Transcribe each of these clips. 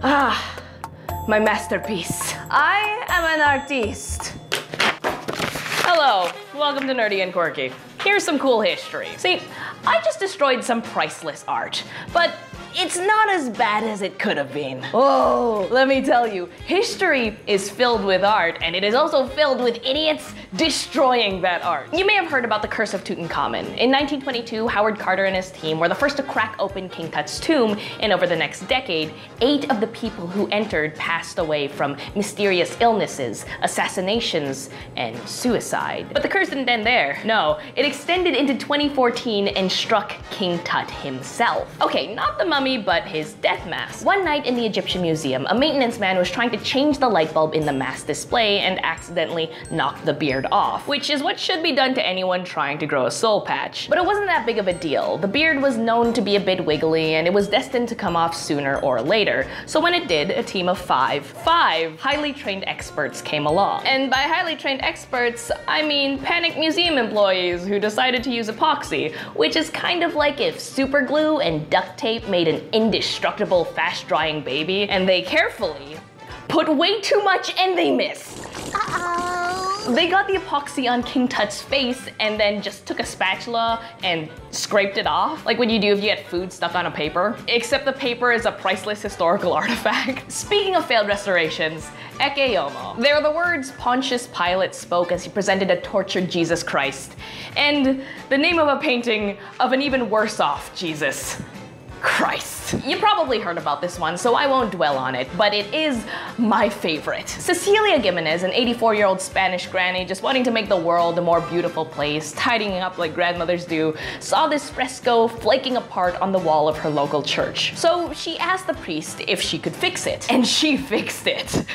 Ah, my masterpiece. I am an artiste. Hello, welcome to Nerdy and Quirky. Here's some cool history. See, I just destroyed some priceless art, but it's not as bad as it could have been. Oh, let me tell you, history is filled with art, and it is also filled with idiots destroying that art. You may have heard about the curse of Tutankhamun. In 1922, Howard Carter and his team were the first to crack open King Tut's tomb, and over the next decade, 8 of the people who entered passed away from mysterious illnesses, assassinations, and suicide. But the curse didn't end there. No, it extended into 2014 and struck King Tut himself. Okay, not the mummy, but his death mask. One night in the Egyptian Museum, a maintenance man was trying to change the light bulb in the mask display and accidentally knocked the beard off, which is what should be done to anyone trying to grow a soul patch. But it wasn't that big of a deal. The beard was known to be a bit wiggly, and it was destined to come off sooner or later. So when it did, a team of five highly trained experts came along. And by highly trained experts, I mean panicked museum employees who decided to use epoxy, which is kind of like if super glue and duct tape made an indestructible, fast-drying baby, and they carefully put way too much and they missed. Uh-oh. They got the epoxy on King Tut's face and then just took a spatula and scraped it off, like what you do if you get food stuck on a paper. Except the paper is a priceless historical artifact. Speaking of failed restorations, Ecce Homo. They're the words Pontius Pilate spoke as he presented a tortured Jesus Christ, and the name of a painting of an even worse off Jesus Christ. You probably heard about this one, so I won't dwell on it, but it is my favorite. Cecilia Gimenez, an 84-year-old Spanish granny just wanting to make the world a more beautiful place, tidying up like grandmothers do, saw this fresco flaking apart on the wall of her local church. So she asked the priest if she could fix it, and she fixed it.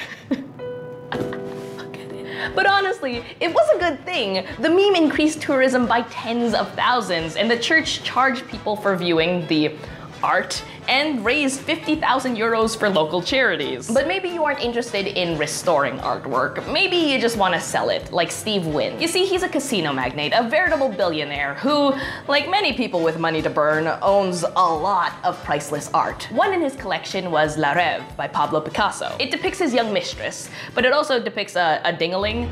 But honestly, it was a good thing. The meme increased tourism by tens of thousands, and the church charged people for viewing the art and raised 50,000 euros for local charities. But maybe you aren't interested in restoring artwork. Maybe you just want to sell it, like Steve Wynn. You see, he's a casino magnate, a veritable billionaire who, like many people with money to burn, owns a lot of priceless art. One in his collection was La Reve by Pablo Picasso. It depicts his young mistress, but it also depicts a dingaling.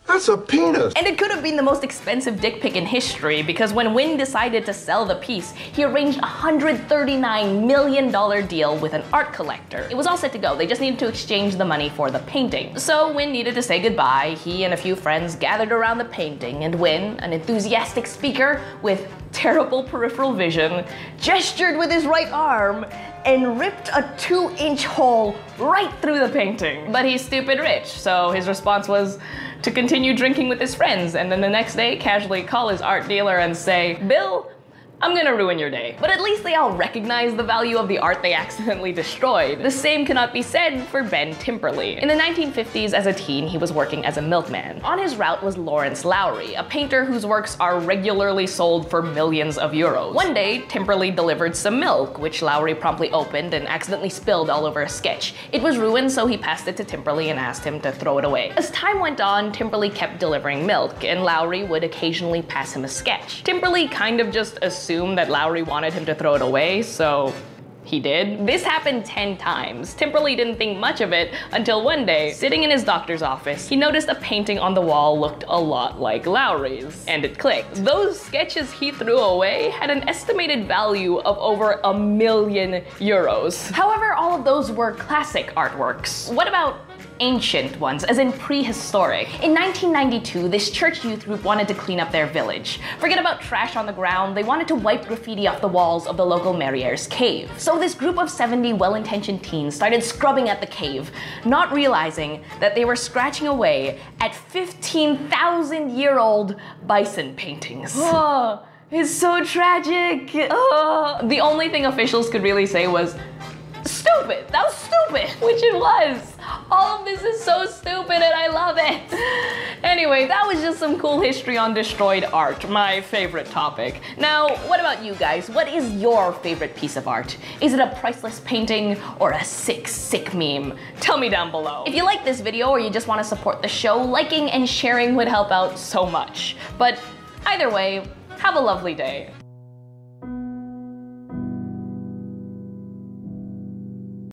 That's a penis! And it could have been the most expensive dick pic in history, because when Wynn decided to sell the piece, he arranged a $139 million deal with an art collector. It was all set to go, they just needed to exchange the money for the painting. So Wynn needed to say goodbye. He and a few friends gathered around the painting, and Wynn, an enthusiastic speaker with terrible peripheral vision, gestured with his right arm and ripped a 2-inch hole right through the painting. But he's stupid rich, so his response was to continue drinking with his friends, and then the next day casually call his art dealer and say, "Bill, I'm gonna ruin your day." But at least they all recognize the value of the art they accidentally destroyed. The same cannot be said for Ben Temperley. In the 1950s, as a teen, he was working as a milkman. On his route was Lawrence Lowry, a painter whose works are regularly sold for millions of euros. One day, Temperley delivered some milk, which Lowry promptly opened and accidentally spilled all over a sketch. It was ruined, so he passed it to Temperley and asked him to throw it away. As time went on, Temperley kept delivering milk, and Lowry would occasionally pass him a sketch. Temperley kind of just assumed that Lowry wanted him to throw it away, so he did. This happened 10 times. Temperley didn't think much of it until one day, sitting in his doctor's office, he noticed a painting on the wall looked a lot like Lowry's, and it clicked. Those sketches he threw away had an estimated value of over €1 million. However, all of those were classic artworks. What about ancient ones, as in prehistoric? In 1992, this church youth group wanted to clean up their village. Forget about trash on the ground, they wanted to wipe graffiti off the walls of the local Merrier's cave. So this group of 70 well-intentioned teens started scrubbing at the cave, not realizing that they were scratching away at 15,000-year-old bison paintings. Oh, it's so tragic. Oh. The only thing officials could really say was, "Stupid! That was stupid!" Which it was. All of this is so stupid and I love it. Anyway, that was just some cool history on destroyed art, my favorite topic. Now, what about you guys? What is your favorite piece of art? Is it a priceless painting or a sick meme? Tell me down below. If you like this video or you just want to support the show, liking and sharing would help out so much. But either way, have a lovely day.